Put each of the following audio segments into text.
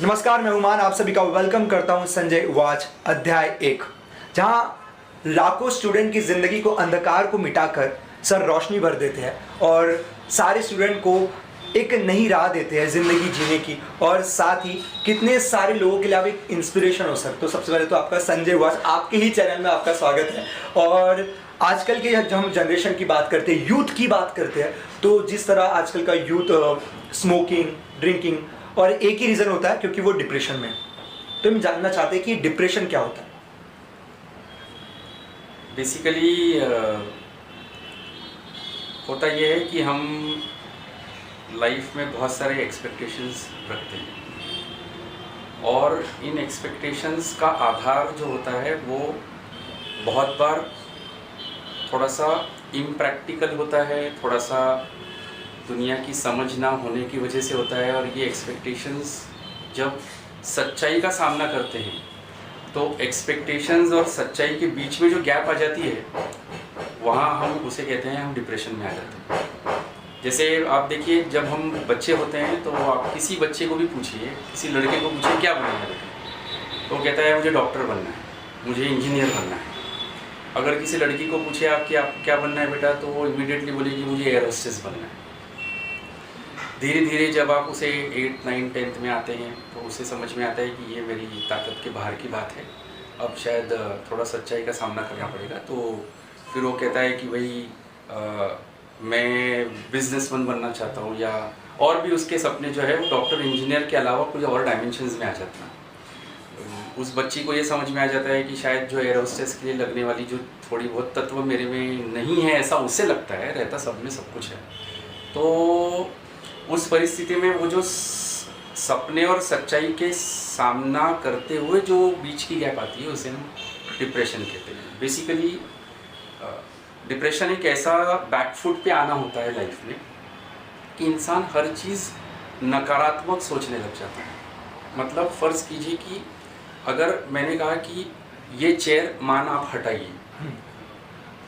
नमस्कार, मैं उमान आप सभी का वेलकम करता हूं संजय वाच अध्याय 1, जहां लाखों स्टूडेंट की जिंदगी को अंधकार को मिटाकर सर रोशनी भर देते हैं और सारे स्टूडेंट को एक नई राह देते हैं जिंदगी जीने की, और साथ ही कितने सारे लोगों के लिए आप एक इंस्पिरेशन हो सर। तो सबसे पहले तो आपका संजय वाच आपके ही चैनल में आपका स्वागत है। और आजकल के जब हम जनरेशन की बात करते हैं, यूथ की बात करते हैं, तो जिस तरह आजकल का यूथ स्मोकिंग, ड्रिंकिंग, और एक ही रीज़न होता है क्योंकि वो डिप्रेशन में है। तो हम जानना चाहते हैं कि डिप्रेशन क्या होता है। बेसिकली होता ये है कि हम लाइफ में बहुत सारे एक्सपेक्टेशंस रखते हैं और इन एक्सपेक्टेशंस का आधार जो होता है वो बहुत बार थोड़ा सा इम्प्रैक्टिकल होता है, थोड़ा सा दुनिया की समझ ना होने की वजह से होता है। और ये एक्सपेक्टेशंस जब सच्चाई का सामना करते हैं तो एक्सपेक्टेशंस और सच्चाई के बीच में जो गैप आ जाती है वहाँ हम उसे कहते हैं, हम डिप्रेशन में आ जाते हैं। जैसे आप देखिए, जब हम बच्चे होते हैं तो आप किसी बच्चे को भी पूछिए, किसी लड़के को पूछिए क्या बनना है बेटा, तो वो कहता है मुझे डॉक्टर बनना है, मुझे इंजीनियर बनना है। अगर किसी लड़की को पूछे आप क्या बनना है बेटा, तो वो इमीडिएटली बोलेगी मुझे एयर होस्टेस बनना है। धीरे धीरे जब आप उसे 8, 9, 10th में आते हैं तो उसे समझ में आता है कि ये मेरी ताकत के बाहर की बात है, अब शायद थोड़ा सच्चाई का सामना करना पड़ेगा। तो फिर वो कहता है कि भाई मैं बिजनेसमैन बनना चाहता हूँ, या और भी उसके सपने जो है वो डॉक्टर, इंजीनियर के अलावा कुछ और डायमेंशंस में आ जाता है। उस बच्ची को ये समझ में आ जाता है कि शायद जो एयर होस्टेस के लिए लगने वाली जो थोड़ी बहुत तत्व मेरे में नहीं है, ऐसा उसे लगता है, रहता सब में सब कुछ है। तो उस परिस्थिति में वो जो सपने और सच्चाई के सामना करते हुए जो बीच की गैप आती है उसे हम डिप्रेशन कहते हैं। बेसिकली डिप्रेशन एक ऐसा बैकफुट पे आना होता है लाइफ में कि इंसान हर चीज़ नकारात्मक सोचने लग जाता है। मतलब फ़र्ज़ कीजिए कि अगर मैंने कहा कि ये चेयर मान आप हटाइए,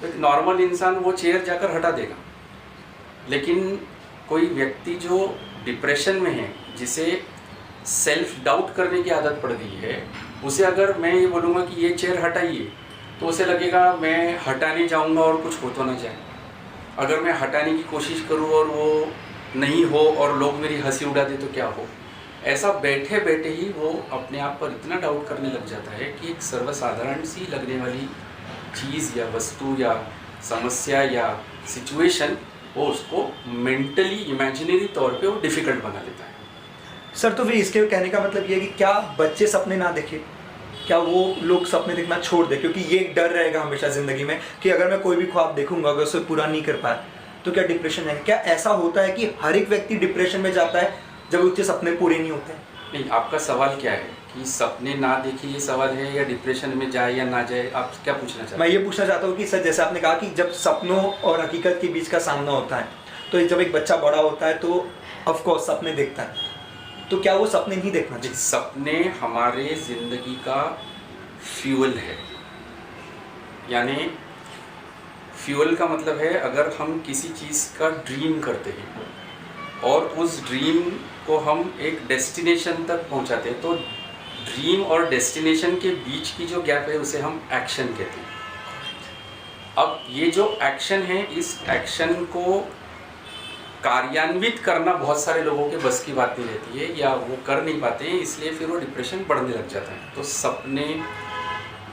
तो एक नॉर्मल इंसान वो चेयर जाकर हटा देगा। लेकिन कोई व्यक्ति जो डिप्रेशन में है, जिसे सेल्फ डाउट करने की आदत पड़ गई है, उसे अगर मैं ये बोलूँगा कि ये चेयर हटाइए, तो उसे लगेगा मैं हटाने जाऊँगा और कुछ हो तो ना जाए। अगर मैं हटाने की कोशिश करूँ और वो नहीं हो और लोग मेरी हंसी उड़ा दे तो क्या हो। ऐसा बैठे बैठे ही वो अपने आप पर इतना डाउट करने लग जाता है कि एक सर्वसाधारण सी लगने वाली चीज़ या वस्तु या समस्या या सिचुएशन वो उसको मेंटली, इमेजिनरी तौर पे वो डिफ़िकल्ट बना देता है। सर, तो फिर इसके कहने का मतलब ये है कि क्या बच्चे सपने ना देखें, क्या वो लोग सपने देखना छोड़ दे, क्योंकि ये एक डर रहेगा हमेशा ज़िंदगी में कि अगर मैं कोई भी ख्वाब देखूंगा, अगर उसे पूरा नहीं कर पाया तो क्या डिप्रेशन है। क्या ऐसा होता है कि हर एक व्यक्ति डिप्रेशन में जाता है जब उसके सपने पूरे नहीं होते हैं? नहीं, आपका सवाल क्या है कि सपने ना देखे ये सवाल है, या डिप्रेशन में जाए या ना जाए, आप क्या पूछना चाहते हैं? मैं ये पूछना चाहता हूँ कि सर, जैसे आपने कहा कि जब सपनों और हकीकत के बीच का सामना होता है, तो जब एक बच्चा बड़ा होता है तो ऑफकोर्स सपने देखता है, तो क्या वो सपने नहीं देखना चाहिए? सपने हमारे ज़िंदगी का फ्यूल है। यानी फ्यूल का मतलब है, अगर हम किसी चीज़ का ड्रीम करते हैं और उस ड्रीम को हम एक डेस्टिनेशन तक पहुंचाते हैं, तो ड्रीम और डेस्टिनेशन के बीच की जो गैप है उसे हम एक्शन कहते हैं। अब ये जो एक्शन है, इस एक्शन को कार्यान्वित करना बहुत सारे लोगों के बस की बात नहीं रहती है, या वो कर नहीं पाते हैं, इसलिए फिर वो डिप्रेशन बढ़ने लग जाता है। तो सपने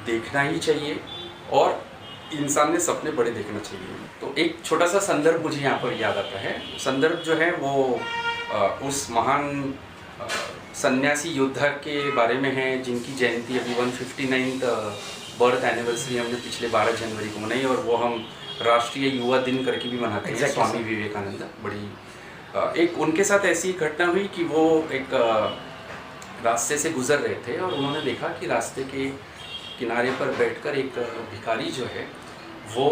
देखना ही चाहिए और इंसान ने सपने बड़े देखना चाहिए। तो एक छोटा सा संदर्भ मुझे यहाँ पर याद आता है। संदर्भ जो है वो उस महान सन्यासी योद्धा के बारे में है जिनकी जयंती अभी 159th बर्थ एनिवर्सरी हमने पिछले 12 जनवरी को मनाई, और वो हम राष्ट्रीय युवा दिन करके भी मनाते हैं। स्वामी विवेकानंद, बड़ी एक उनके साथ ऐसी घटना हुई कि वो एक रास्ते से गुजर रहे थे और उन्होंने देखा कि रास्ते के किनारे पर बैठकर एक भिखारी जो है वो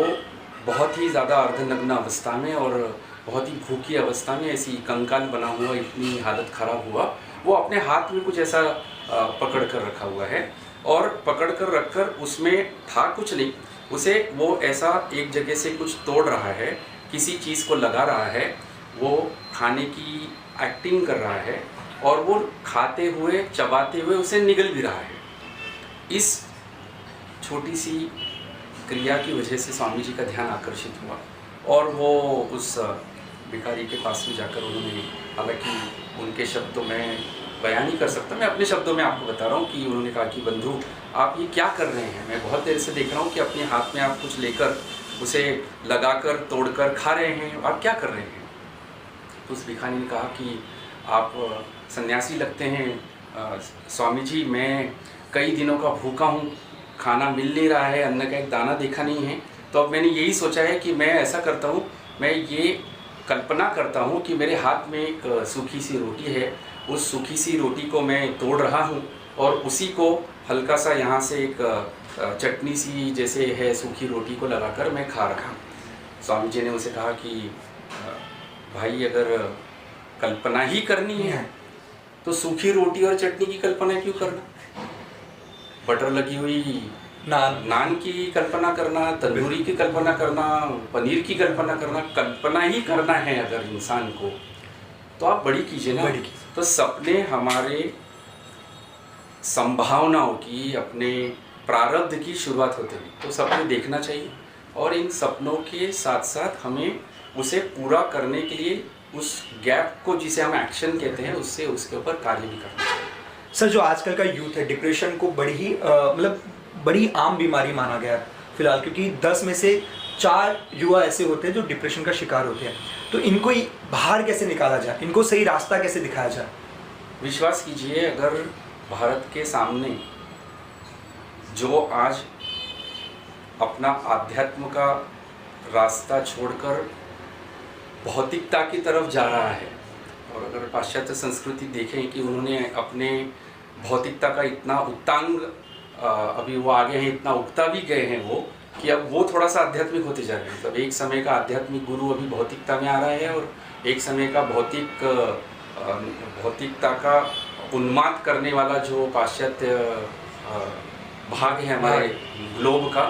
बहुत ही ज़्यादा अर्धनग्न अवस्था में और बहुत ही भूखी अवस्था में, ऐसी कंकाल बना हुआ, इतनी हालत ख़राब हुआ, वो अपने हाथ में कुछ ऐसा पकड़ कर रखा हुआ है, और पकड़ कर रखकर उसमें था कुछ नहीं, उसे वो ऐसा एक जगह से कुछ तोड़ रहा है, किसी चीज़ को लगा रहा है, वो खाने की एक्टिंग कर रहा है और वो खाते हुए चबाते हुए उसे निगल भी रहा है। इस छोटी सी क्रिया की वजह से स्वामी जी का ध्यान आकर्षित हुआ और वो उस भिखारी के पास में जाकर उन्होंने, हालांकि उनके शब्द तो मैं बयान नहीं कर सकता, मैं अपने शब्दों में आपको बता रहा हूँ कि उन्होंने कहा कि बंधु आप ये क्या कर रहे हैं, मैं बहुत देर से देख रहा हूँ कि अपने हाथ में आप कुछ लेकर उसे लगाकर तोड़कर खा रहे हैं, आप क्या कर रहे हैं। तो उस भिखारी ने कहा कि आप सन्यासी लगते हैं स्वामी जी, मैं कई दिनों का भूखा हूँ, खाना मिल नहीं रहा है, अन्न का एक दाना देखा नहीं है, तो अब मैंने यही सोचा है कि मैं ऐसा करता हूँ, मैं ये कल्पना करता हूँ कि मेरे हाथ में एक सूखी सी रोटी है, उस सूखी सी रोटी को मैं तोड़ रहा हूँ और उसी को हल्का सा यहाँ से एक चटनी सी जैसे है सूखी रोटी को लगाकर मैं खा रहा हूँ। स्वामी जी ने उसे कहा कि भाई अगर कल्पना ही करनी है तो सूखी रोटी और चटनी की कल्पना क्यों करना, बटर लगी हुई नान की कल्पना करना, तंदूरी की कल्पना करना, पनीर की कल्पना करना, कल्पना ही करना है अगर इंसान को तो आप बड़ी कीजिए ना। तो सपने हमारे संभावनाओं की, अपने प्रारब्ध की शुरुआत होते हैं, तो सपने देखना चाहिए और इन सपनों के साथ साथ हमें उसे पूरा करने के लिए उस गैप को, जिसे हम एक्शन कहते हैं, उससे उसके ऊपर कार्य भी करना चाहिए। सर, जो आजकल का यूथ है, डिप्रेशन को बड़ी ही मतलब बड़ी आम बीमारी माना गया है फिलहाल, क्योंकि 10 में से 4 युवा ऐसे होते हैं जो डिप्रेशन का शिकार होते हैं। तो इनको बाहर कैसे निकाला जाए, इनको सही रास्ता कैसे दिखाया जाए? विश्वास कीजिए, अगर भारत के सामने जो आज अपना आध्यात्म का रास्ता छोड़कर भौतिकता की तरफ जा रहा है, और अगर पाश्चात्य संस्कृति देखें कि उन्होंने अपने भौतिकता का इतना उत्तांग अभी वो आगे हैं, इतना उगता भी गए हैं वो, कि अब वो थोड़ा सा आध्यात्मिक होते जा रहे हैं। मतलब एक समय का आध्यात्मिक गुरु अभी भौतिकता में आ रहा है और एक समय का भौतिकता का उन्माद करने वाला जो पाश्चात्य भाग है हमारे ग्लोब का,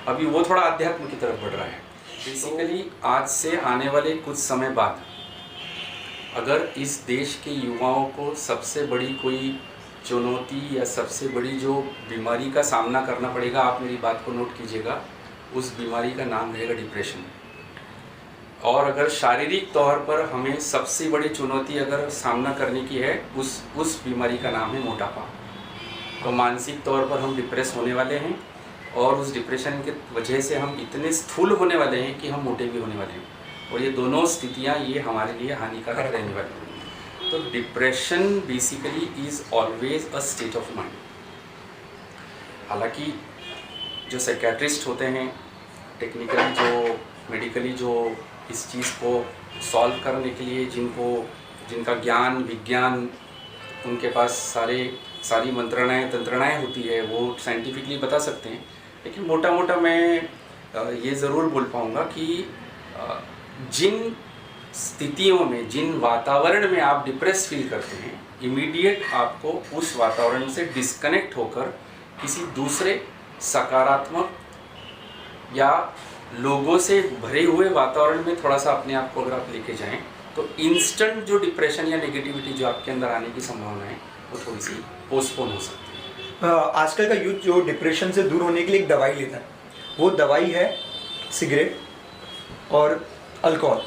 अभी वो थोड़ा आध्यात्म की तरफ बढ़ रहा है। बेसिकली आज से आने वाले कुछ समय बाद अगर इस देश के युवाओं को सबसे बड़ी कोई चुनौती या सबसे बड़ी जो बीमारी का सामना करना पड़ेगा, आप मेरी बात को नोट कीजिएगा, उस बीमारी का नाम रहेगा डिप्रेशन। और अगर शारीरिक तौर पर हमें सबसे बड़ी चुनौती अगर सामना करने की है, उस बीमारी का नाम है मोटापा। तो मानसिक तौर पर हम डिप्रेस होने वाले हैं और उस डिप्रेशन के वजह से हम इतने स्थूल होने वाले हैं कि हम मोटे भी होने वाले हैं, और ये दोनों स्थितियाँ ये हमारे लिए हानिकारक रहने वाली हैं। तो depression basically is always a state of mind. हालांकि जो साइकेट्रिस्ट होते हैं, टेक्निकली जो मेडिकली जो इस चीज़ को सॉल्व करने के लिए जिनका ज्ञान विज्ञान, उनके पास सारी मंत्रणाएं तंत्रणाएं होती है, वो साइंटिफिकली बता सकते हैं। लेकिन मोटा मोटा मैं ये ज़रूर बोल पाऊँगा कि जिन स्थितियों में, जिन वातावरण में आप डिप्रेस फील करते हैं, इमीडिएट आपको उस वातावरण से डिस्कनेक्ट होकर किसी दूसरे सकारात्मक या लोगों से भरे हुए वातावरण में थोड़ा सा अपने आप को अगर आप लेके जाएं, तो इंस्टेंट जो डिप्रेशन या नेगेटिविटी जो आपके अंदर आने की संभावना है वो थोड़ी सी पोस्टपोन हो सकती है। आजकल का यूथ जो डिप्रेशन से दूर होने के लिए एक दवाई लेता है, वो दवाई है सिगरेट और अल्कोहल।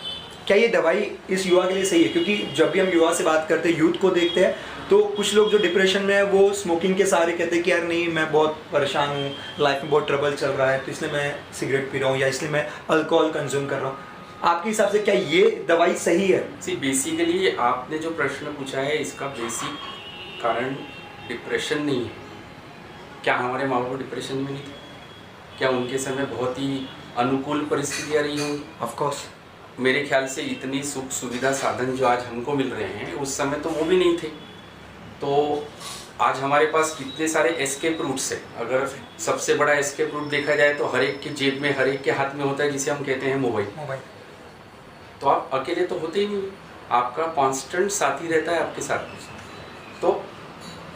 क्या ये दवाई इस युवा के लिए सही है? क्योंकि जब भी हम युवा से बात करते हैं, यूथ को देखते हैं, तो कुछ लोग जो डिप्रेशन में है वो स्मोकिंग के सहारे कहते हैं कि यार नहीं, मैं बहुत परेशान हूँ, लाइफ में बहुत ट्रबल चल रहा है, तो इसलिए मैं सिगरेट पी रहा हूँ या इसलिए मैं अल्कोहल कंज्यूम कर रहा हूँ। आपके हिसाब से क्या ये दवाई सही है? बेसिकली आपने जो प्रश्न पूछा है, इसका बेसिक कारण डिप्रेशन नहीं है। क्या हमारे माँ बाप डिप्रेशन में नहीं थे? क्या उनके समय बहुत ही अनुकूल परिस्थितियाँ रही होंगी? ऑफकोर्स। मेरे ख्याल से इतनी सुख सुविधा साधन जो आज हमको मिल रहे हैं, उस समय तो वो भी नहीं थे। तो आज हमारे पास कितने सारे एस्केप रूट्स है। अगर सबसे बड़ा एस्केप रूट देखा जाए तो हर एक के जेब में, हर एक के हाथ में होता है, जिसे हम कहते हैं मोबाइल। तो आप अकेले तो होते ही नहीं, आपका कांस्टेंट साथी रहता है आपके साथ। तो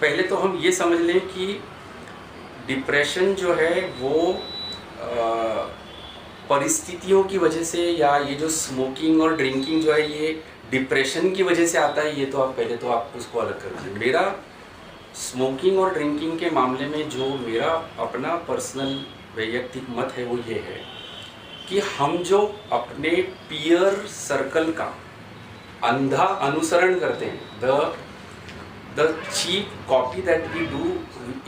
पहले तो हम ये समझ लें कि डिप्रेशन जो है वो परिस्थितियों की वजह से, या ये जो स्मोकिंग और ड्रिंकिंग जो है, ये डिप्रेशन की वजह से आता है, ये तो आप पहले तो आप उसको अलग कर दीजिए। मेरा स्मोकिंग और ड्रिंकिंग के मामले में जो मेरा अपना पर्सनल वैयक्तिक मत है वो ये है कि हम जो अपने पीयर सर्कल का अंधा अनुसरण करते हैं, the cheap copy that we do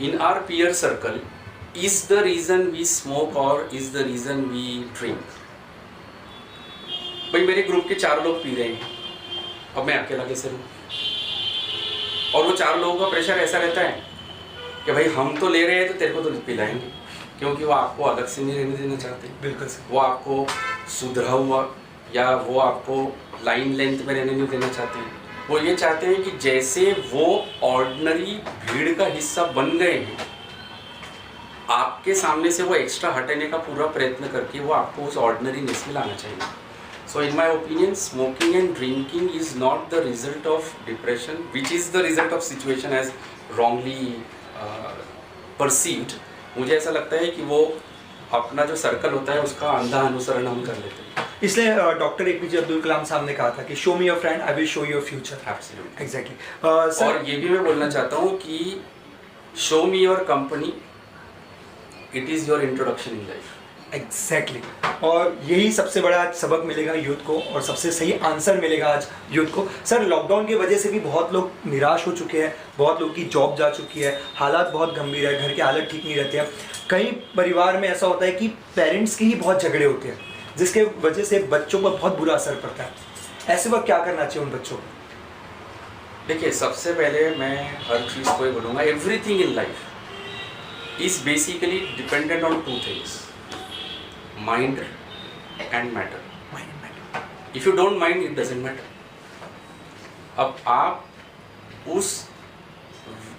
in our peer circle is the reason we smoke or is the reason we drink. भाई मेरे ग्रुप के 4 लोग पी रहे हैं, अब मैं अकेला कैसे रहूँ? और वो 4 लोगों का प्रेशर ऐसा रहता है कि भाई हम तो ले रहे हैं तो तेरे को तो पिलाएंगे, क्योंकि वो आपको अलग से नहीं रहने देना चाहते। बिल्कुल सर। वो आपको सुधरा हुआ या वो आपको लाइन लेंथ में रहने नहीं देना चाहते हैं। वो ये चाहते हैं कि जैसे वो ऑर्डिनरी भीड़ का हिस्सा बन गए हैं, आपके सामने से वो एक्स्ट्रा हटाने का पूरा प्रयत्न करके वो आपको उस ऑर्डिनरीनेस में लाना चाहिए। So in my opinion, smoking and drinking is not the result of depression, which is the result of situation as wrongly perceived. मुझे ऐसा लगता है कि वो अपना जो सर्कल होता है उसका अंधा अनुसरण हम कर लेते हैं। इसलिए डॉक्टर एपीजे अब्दुल कलाम साहब ने कहा था कि show me your friend, I will show your future. Absolutely. Exactly. और ये भी मैं बोलना चाहता हूँ कि show me your company, it is your introduction in life. Exactly और यही सबसे बड़ा आज सबक मिलेगा यूथ को और सबसे सही आंसर मिलेगा आज यूथ को। सर लॉकडाउन की वजह से भी बहुत लोग निराश हो चुके हैं, बहुत लोगों की जॉब जा चुकी है, हालात बहुत गंभीर है, घर के हालत ठीक नहीं रहते हैं। कई परिवार में ऐसा होता है कि पेरेंट्स के ही बहुत झगड़े होते हैं, जिसके वजह से बच्चों पर बहुत बुरा असर पड़ता है। ऐसे वक्त क्या करना चाहिए उन बच्चों को? देखिए, सबसे पहले मैं हर चीज़ को ही बोलूँगा, everything in life is basically dependent on 2 things, mind and matter. If you don't mind, it doesn't matter. अब आप उस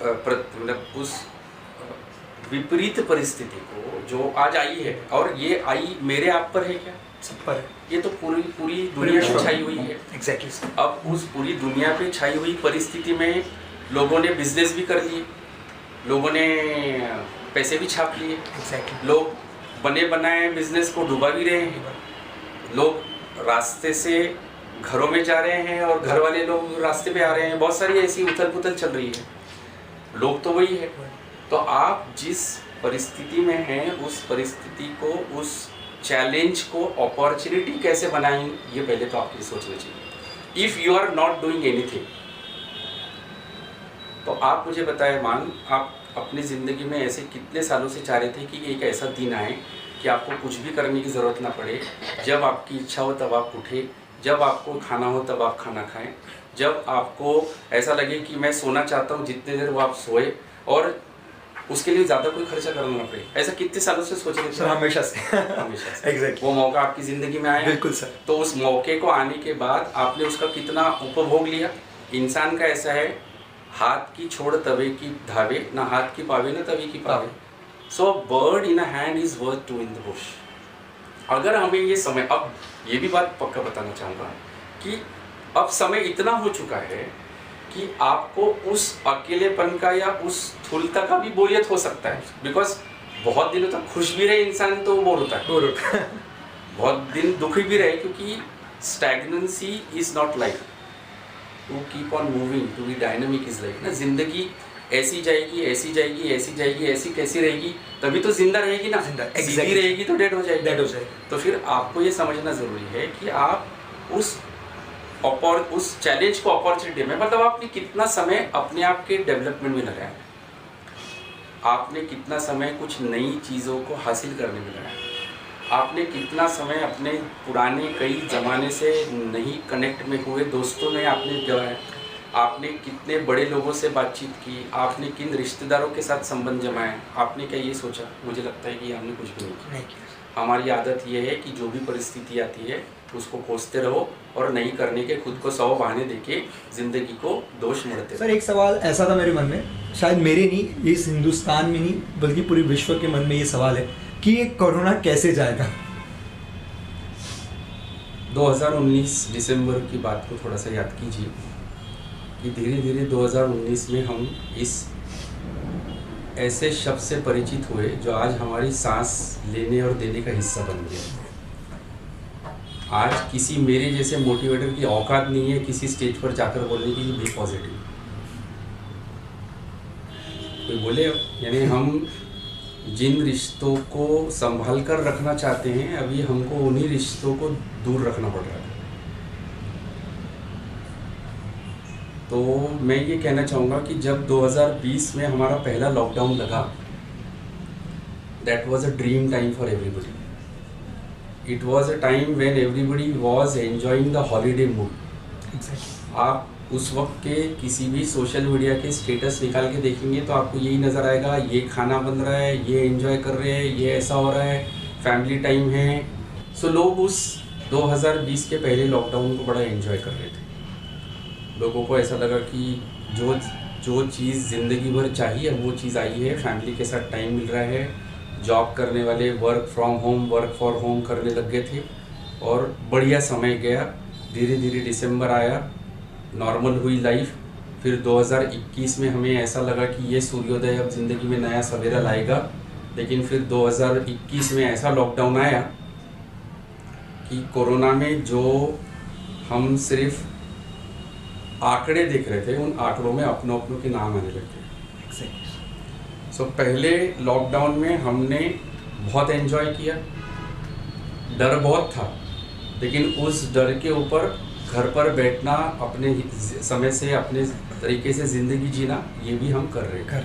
मतलब उस विपरीत परिस्थिति को जो आज आई है, और ये आई मेरे आप पर है क्या? सब पर है। ये तो पूरी दुनिया पे छाई हुई है। एग्जैक्टली। अब उस पूरी दुनिया पे छाई हुई परिस्थिति में लोगों ने बिजनेस भी कर लिए, लोगों ने पैसे भी छाप लिए, एग्जैक्टली। लोग बने बनाए बिजनेस को डुबा भी रहे हैं, लोग रास्ते से घरों में जा रहे हैं और घर वाले लोग रास्ते पे आ रहे हैं। बहुत सारी ऐसी उथल पुथल चल रही है, लोग तो वही है। तो आप जिस परिस्थिति में हैं उस परिस्थिति को, उस चैलेंज को अपॉर्चुनिटी कैसे बनाएं, ये पहले तो आपको सोचना चाहिए। If you are not doing anything, तो आप मुझे बताएं, मान आप अपनी ज़िंदगी में ऐसे कितने सालों से चाह रहे थे कि एक ऐसा दिन आए कि आपको कुछ भी करने की ज़रूरत ना पड़े, जब आपकी इच्छा हो तब आप उठे, जब आपको खाना हो तब आप खाना खाएं, जब आपको ऐसा लगे कि मैं सोना चाहता हूँ जितने देर वो आप सोए, और उसके लिए ज़्यादा कोई खर्चा करना ना पड़े। ऐसा कितने सालों से सोच रहे थे? सर हमेशा से। हमेशा से। एग्जैक्टली। वो मौका आपकी ज़िंदगी में आया। बिल्कुल सर। तो उस मौके को आने के बाद आपने उसका कितना उपभोग लिया? इंसान का ऐसा है, हाथ की छोड़ तवे की धावे, ना हाथ की पावे ना तवे की पावे। So bird in a hand is worth 2 in the bush। अगर हमें ये समय, अब ये भी बात पक्का बताना चाहूँगा कि अब समय इतना हो चुका है कि आपको उस अकेलेपन का या उस स्थूलता का भी बोरियत हो सकता है। बिकॉज बहुत दिनों तक खुश भी रहे इंसान तो बोर होता है, बहुत दिन दुखी भी रहे, क्योंकि stagnancy is not life. To keep on moving, to be dynamic is life ना। जिंदगी ऐसी जाएगी, ऐसी जाएगी, ऐसी जाएगी, ऐसी कैसी रहेगी, तभी तो जिंदा रहेगी ना। सीधी रहेगी तो डेड हो जाएगी। डेड हो जाएगी। तो फिर आपको ये समझना ज़रूरी है कि आप उस चैलेंज को अपॉर्चुनिटी में, मतलब आपने कितना समय अपने आप के डेवलपमेंट में लगाया, आपने कितना समय कुछ नई चीज़ों को हासिल करने में लगाया, आपने कितना समय अपने पुराने कई ज़माने से नहीं कनेक्ट में हुए दोस्तों में आपने गवाया, आपने कितने बड़े लोगों से बातचीत की, आपने किन रिश्तेदारों के साथ संबंध जमाए, आपने क्या ये सोचा? मुझे लगता है कि हमने कुछ भी नहीं किया। हमारी आदत ये है कि जो भी परिस्थिति आती है उसको कोसते रहो और नहीं करने के खुद को 100 बहाने देके ज़िंदगी को दोष मढ़ते। सर एक सवाल ऐसा था मेरे मन में, शायद मेरे नहीं, इस हिंदुस्तान में नहीं बल्कि पूरे विश्व के मन में ये सवाल है कि ये कोरोना कैसे जाएगा? 2019 दिसंबर की बात को थोड़ा सा याद कीजिए कि धीरे धीरे 2019 में हम इस ऐसे शब्द से परिचित हुए जो आज हमारी सांस लेने और देने का हिस्सा बन गया। आज किसी मेरे जैसे मोटिवेटर की औकात नहीं है किसी स्टेज पर जाकर बोलने की बी पॉजिटिव। कोई बोले, यानी हम जिन रिश्तों को संभाल कर रखना चाहते हैं अभी हमको उन्हीं रिश्तों को दूर रखना पड़ रहा है। तो मैं ये कहना चाहूँगा कि जब 2020 में हमारा पहला लॉकडाउन लगा, that was a dream time for everybody. It was a time when everybody was enjoying the holiday mood. आप उस वक्त के किसी भी सोशल मीडिया के स्टेटस निकाल के देखेंगे तो आपको यही नज़र आएगा, ये खाना बन रहा है, ये एंजॉय कर रहे हैं, ये ऐसा हो रहा है, फैमिली टाइम है। सो लोग उस 2020 के पहले लॉकडाउन को बड़ा एंजॉय कर रहे थे। लोगों को ऐसा लगा कि जो चीज़ ज़िंदगी भर चाहिए वो चीज़ आई है, फैमिली के साथ टाइम मिल रहा है। जॉब करने वाले work from home, work for home करने लग गए थे और बढ़िया समय गया। धीरे धीरे दिसंबर आया, नॉर्मल हुई लाइफ। फिर 2021 में हमें ऐसा लगा कि ये सूर्योदय अब ज़िंदगी में नया सवेरा लाएगा। लेकिन फिर 2021 में ऐसा लॉकडाउन आया कि कोरोना में जो हम सिर्फ आंकड़े देख रहे थे उन आंकड़ों में अपनों के नाम आने लग गए। सो पहले लॉकडाउन में हमने बहुत एंजॉय किया। डर बहुत था, लेकिन उस डर के ऊपर घर पर बैठना, अपने समय से अपने तरीके से ज़िंदगी जीना, ये भी हम कर रहे हैं।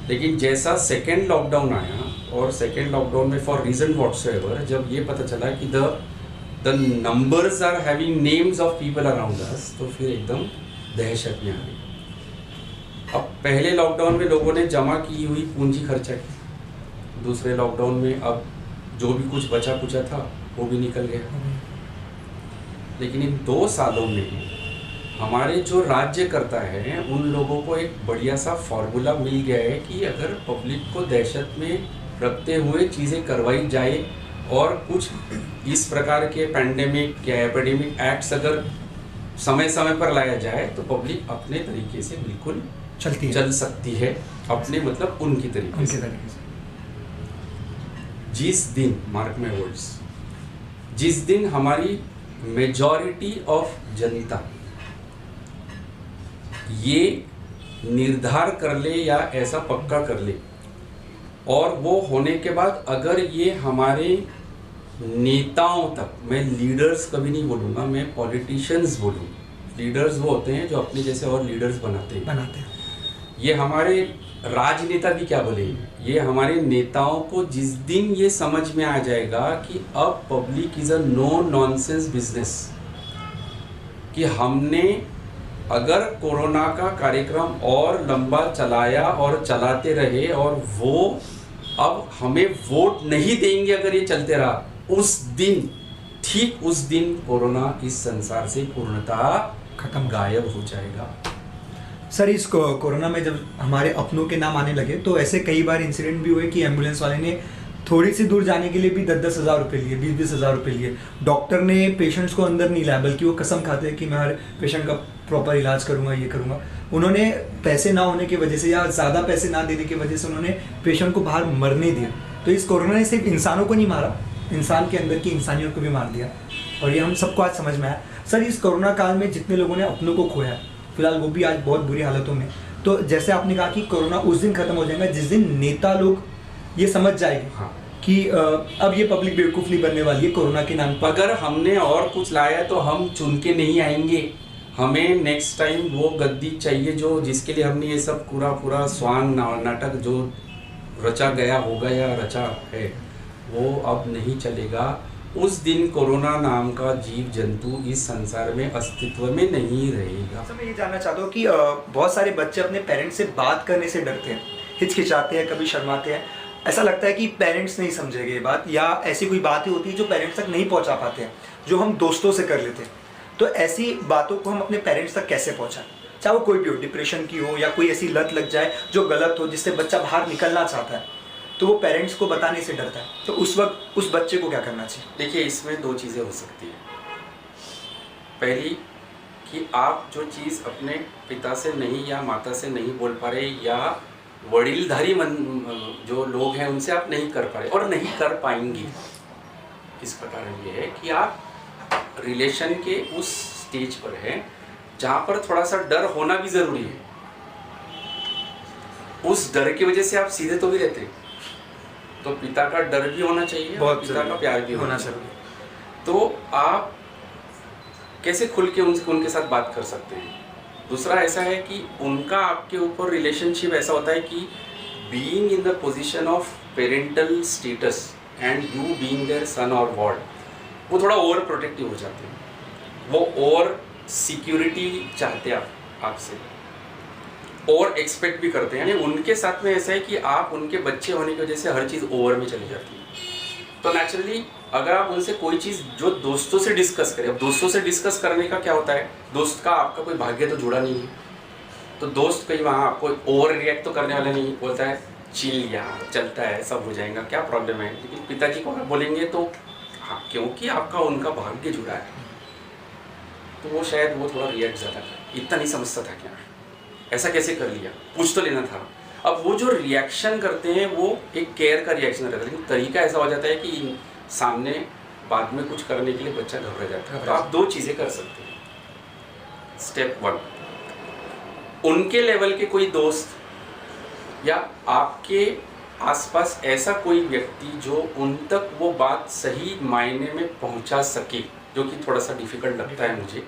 लेकिन जैसा सेकेंड लॉकडाउन आया और सेकेंड लॉकडाउन में फॉर रीज़न व्हाट्सएवर जब ये पता चला कि the numbers are having names of people around us, तो फिर एकदम दहशत में आ गई। अब पहले लॉकडाउन में लोगों ने जमा की हुई पूंजी खर्चा की, दूसरे लॉकडाउन में अब जो भी कुछ बचा कुचा था वो भी निकल गया। लेकिन इन 2 सालों में हमारे जो राज्य करता है उन लोगों को एक बढ़िया सा फॉर्मूला मिल गया है कि अगर पब्लिक को दहशत में रखते हुए चीज़ें करवाई जाए और कुछ इस प्रकार के पैंडेमिक या एपिडेमिक एक्ट्स अगर समय समय पर लाया जाए तो पब्लिक अपने तरीके से बिल्कुल चल सकती है, अपने मतलब उनकी तरीके से। जिस दिन, मार्क माय वर्ड्स, जिस दिन हमारी मेजॉरिटी ऑफ जनता ये निर्धार कर ले या ऐसा पक्का कर ले, और वो होने के बाद अगर ये हमारे नेताओं तक, मैं लीडर्स कभी नहीं बोलूँगा, मैं पॉलिटिशियंस बोलूँगा। लीडर्स वो होते हैं जो अपने जैसे और लीडर्स बनाते हैं। ये हमारे राजनेता भी क्या बोलेंगे, ये हमारे नेताओं को जिस दिन ये समझ में आ जाएगा कि अब public is a no nonsense business, कि हमने अगर कोरोना का कार्यक्रम और लंबा चलाया और चलाते रहे और वो अब हमें वोट नहीं देंगे अगर ये चलते रहा, उस दिन, ठीक उस दिन कोरोना इस संसार से पूर्णतः खत्म, गायब हो जाएगा। सर, इस कोरोना में जब हमारे अपनों के नाम आने लगे तो ऐसे कई बार इंसिडेंट भी हुए कि एम्बुलेंस वाले ने थोड़ी सी दूर जाने के लिए भी 10-10 हज़ार रुपये लिए, 20-20 हज़ार रुपये लिए। डॉक्टर ने पेशेंट्स को अंदर नहीं लाया, बल्कि वो कसम खाते हैं कि मैं हर पेशेंट का प्रॉपर इलाज करूँगा, ये करूँगा। उन्होंने पैसे ना होने की वजह से या ज़्यादा पैसे ना देने की वजह से उन्होंने पेशेंट को बाहर मरने दिया। तो इस कोरोना ने सिर्फ इंसानों को नहीं मारा, इंसान के अंदर की इंसानियत को भी मार दिया, और ये हम सबको आज समझ में आया। सर, इस कोरोना काल में जितने लोगों ने अपनों को खोया, फिलहाल वो भी आज बहुत बुरी हालतों में, तो जैसे आपने कहा कि कोरोना उस दिन खत्म हो जाएगा जिस दिन नेता लोग ये समझ जाएंगे हाँ, कि अब ये पब्लिक बेवकूफ़ नहीं बनने वाली है कोरोना के नाम पर। अगर हमने और कुछ लाया तो हम चुन के नहीं आएंगे, हमें नेक्स्ट टाइम वो गद्दी चाहिए जो जिसके लिए हमने ये सब पूरा स्वांग नाटक जो रचा गया होगा या रचा है वो अब नहीं चलेगा। उस दिन कोरोना नाम का जीव जंतु इस संसार में अस्तित्व में नहीं रहेगा। मैं ये जानना चाहता हूँ कि बहुत सारे बच्चे अपने पेरेंट्स से बात करने से डरते हैं, हिचकिचाते हैं, कभी शर्माते हैं। ऐसा लगता है कि पेरेंट्स नहीं समझेंगे ये बात, या ऐसी कोई बात ही होती है जो पेरेंट्स तक नहीं पहुँचा पाते हैं, जो हम दोस्तों से कर लेते हैं। तो ऐसी बातों को हम अपने पेरेंट्स तक कैसे पहुँचाएं, चाहे वो कोई भी हो, डिप्रेशन की हो या कोई ऐसी लत लग जाए जो गलत हो, जिससे बच्चा बाहर निकलना चाहता है तो वो पेरेंट्स को बताने से डरता है, तो उस वक्त उस बच्चे को क्या करना चाहिए? देखिए, इसमें 2 चीज़ें हो सकती हैं। पहली कि आप जो चीज़ अपने पिता से नहीं या माता से नहीं बोल पा रहे, या वडीलधारी जो लोग हैं उनसे आप नहीं कर पा रहे और नहीं कर पाएंगे। इसका कारण ये है कि आप रिलेशन के उस स्टेज पर है जहाँ पर थोड़ा सा डर होना भी ज़रूरी है। उस डर की वजह से आप सीधे तो भी रहते हैं, तो पिता का डर भी होना चाहिए, बहुत पिता का प्यार भी होना चाहिए। चाहिए। तो आप कैसे खुल के उनके साथ बात कर सकते हैं। दूसरा ऐसा है कि उनका आपके ऊपर रिलेशनशिप ऐसा होता है कि being in the position of parental status and you being their son or ward, वो थोड़ा ओवर प्रोटेक्टिव हो जाते हैं, वो ओवर सिक्योरिटी चाहते हैं आपसे, और एक्सपेक्ट भी करते हैं। यानी उनके साथ में ऐसा है कि आप उनके बच्चे होने की वजह से हर चीज़ ओवर में चली जाती है। तो नेचुरली अगर आप उनसे कोई चीज़ जो दोस्तों से डिस्कस करें, अब दोस्तों से डिस्कस करने का क्या होता है, दोस्त का आपका कोई भाग्य तो जुड़ा नहीं है, तो दोस्त कहीं वहाँ आपको ओवर रिएक्ट तो करने वाला नहीं, बोलता है चिल यार चलता है सब हो जाएगा क्या प्रॉब्लम है। लेकिन पिताजी को अगर बोलेंगे तो हाँ, क्योंकि आपका उनका भाग्य जुड़ा है, तो वो शायद वो थोड़ा रिएक्ट ज़्यादा कर, इतना नहीं समझता था क्या, ऐसा कैसे कर लिया, पूछ तो लेना था। अब वो जो रिएक्शन करते हैं वो एक केयर का रिएक्शन रहता है, लेकिन तरीका ऐसा हो जाता है कि सामने बाद में कुछ करने के लिए बच्चा घबरा जाता है। तो आप दो चीज़ें कर सकते हैं। स्टेप 1, उनके लेवल के कोई दोस्त या आपके आसपास ऐसा कोई व्यक्ति जो उन तक वो बात सही मायने में पहुंचा सके, जो कि थोड़ा सा डिफिकल्ट लगता है मुझे,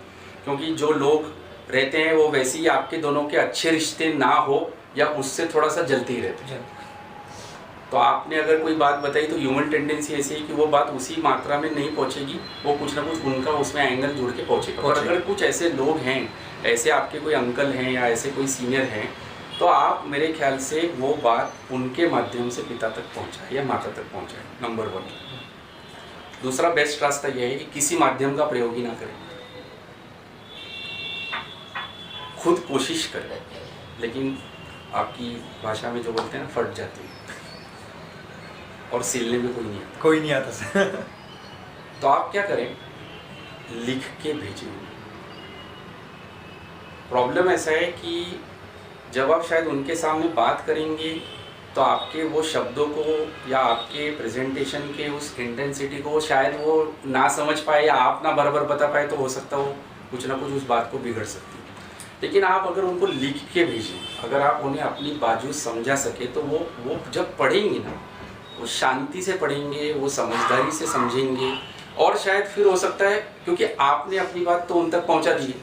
क्योंकि जो लोग रहते हैं वो वैसे ही आपके दोनों के अच्छे रिश्ते ना हो या उससे थोड़ा सा जलते ही रहते हैं। तो आपने अगर कोई बात बताई तो ह्यूमन टेंडेंसी ऐसी है कि वो बात उसी मात्रा में नहीं पहुंचेगी, वो कुछ ना कुछ उनका उसमें एंगल जुड़ के पहुंचेगा। और अगर कुछ ऐसे लोग हैं, ऐसे आपके कोई अंकल हैं या ऐसे कोई सीनियर हैं, तो आप मेरे ख्याल से वो बात उनके माध्यम से पिता तक पहुंचाए या माता तक पहुंचाए, नंबर 1। दूसरा बेस्ट रास्ता यह है कि किसी माध्यम का प्रयोग ही ना करें, खुद कोशिश करें, लेकिन आपकी भाषा में जो बोलते हैं ना, फट जाती है और सिलने में कोई नहीं आता सर। तो आप क्या करें, लिख के भेजें। प्रॉब्लम ऐसा है कि जब आप शायद उनके सामने बात करेंगे तो आपके वो शब्दों को या आपके प्रेजेंटेशन के उस इंटेंसिटी को शायद वो ना समझ पाए या आप ना बराबर बता पाए, तो हो सकता हो कुछ ना कुछ उस बात को बिगड़ सकती है। लेकिन आप अगर उनको लिख के भेजें, अगर आप उन्हें अपनी बाजू समझा सके, तो वो जब पढ़ेंगे ना, वो शांति से पढ़ेंगे, वो समझदारी से समझेंगे, और शायद फिर हो सकता है क्योंकि आपने अपनी बात तो उन तक पहुंचा दी है,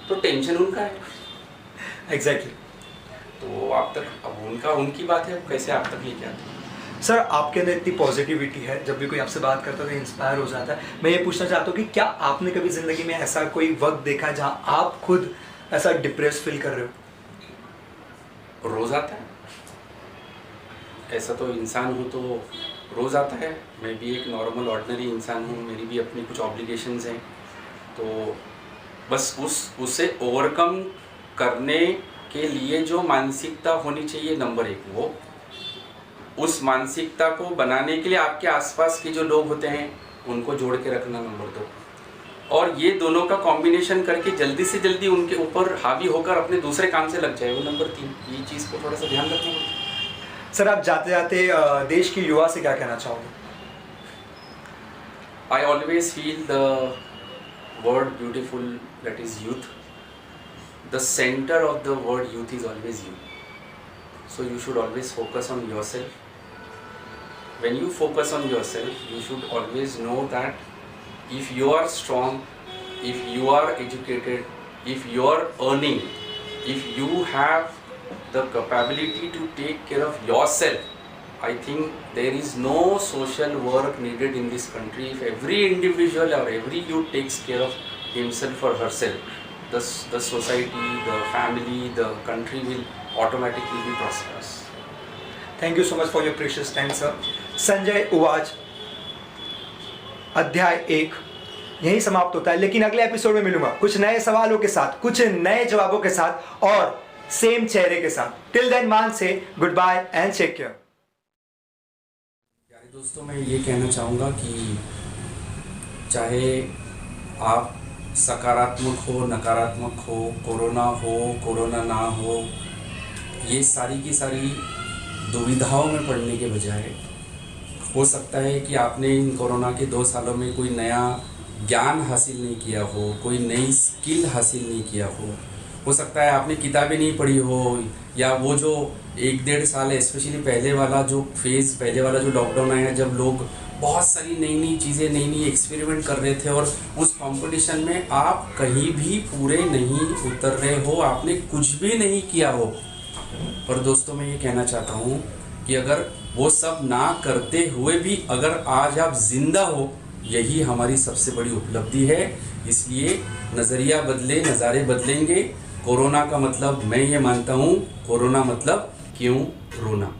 तो टेंशन उनका है। एग्जैक्टली। तो आप तक अब उनकी बात है, कैसे आप तक लेके आते हैं। सर, आपके अंदर इतनी पॉजिटिविटी है, जब भी कोई आपसे बात करता है तो इंस्पायर हो जाता है। मैं ये पूछना चाहता हूँ कि क्या आपने कभी ज़िंदगी में ऐसा कोई वक्त देखा जहाँ आप खुद ऐसा डिप्रेस फील कर रहे हो? रोज़ आता है, ऐसा तो इंसान हूँ तो रोज़ आता है। मैं भी एक नॉर्मल ऑर्डिनरी इंसान हूँ, मेरी भी अपनी कुछ ऑब्लिगेशंस हैं, तो बस उसे ओवरकम करने के लिए जो मानसिकता होनी चाहिए, नंबर 1 वो, उस मानसिकता को बनाने के लिए आपके आसपास के जो लोग होते हैं उनको जोड़ के रखना, नंबर 2, और ये दोनों का कॉम्बिनेशन करके जल्दी से जल्दी उनके ऊपर हावी होकर अपने दूसरे काम से लग जाए, वो नंबर 3। ये चीज़ को थोड़ा सा ध्यान रखना होगा। सर, आप जाते जाते देश की युवा से क्या कहना चाहोगे? I always feel the word beautiful, that is youth. The center of the word youth is always you. So you should always focus on yourself. When you focus on yourself, you should always know that if you are strong, if you are educated, if you are earning, if you have the capability to take care of yourself, I think there is no social work needed in this country. If every individual or every youth takes care of himself or herself, the society, the family, the country will automatically be prosperous. Thank you so much for your precious time sir. Sanjay उवाच अध्याय 1 यहीं समाप्त होता है, लेकिन अगले episode में मिलूंगा कुछ नए सवालों के साथ, कुछ नए जवाबों के साथ और सेम चेहरे के साथ। टिल देन मान से good bye and take care. प्यारे दोस्तों, मैं ये कहना चाहूँगा कि चाहे आप सकारात्मक हो, नकारात्मक हो, कोरोना ना हो, ये सारी की सारी दुविधाओं में पड़ने के बजाय हो सकता है कि आपने इन कोरोना के 2 सालों में कोई नया ज्ञान हासिल नहीं किया हो, कोई नई स्किल हासिल नहीं किया हो सकता है आपने किताबें नहीं पढ़ी हो, या वो जो 1-1.5 साल है, स्पेशली पहले वाला जो फेज़, पहले वाला जो लॉकडाउन आया जब लोग बहुत सारी नई नई चीज़ें, नई नई एक्सपेरिमेंट कर रहे थे, और उस कंपटीशन में आप कहीं भी पूरे नहीं उतर रहे हो, आपने कुछ भी नहीं किया हो। पर दोस्तों मैं ये कहना चाहता हूँ कि अगर वो सब ना करते हुए भी अगर आज आप जिंदा हो, यही हमारी सबसे बड़ी उपलब्धि है। इसलिए नज़रिया बदले, नज़ारे बदलेंगे। कोरोना का मतलब मैं ये मानता हूँ, कोरोना मतलब क्यों रोना।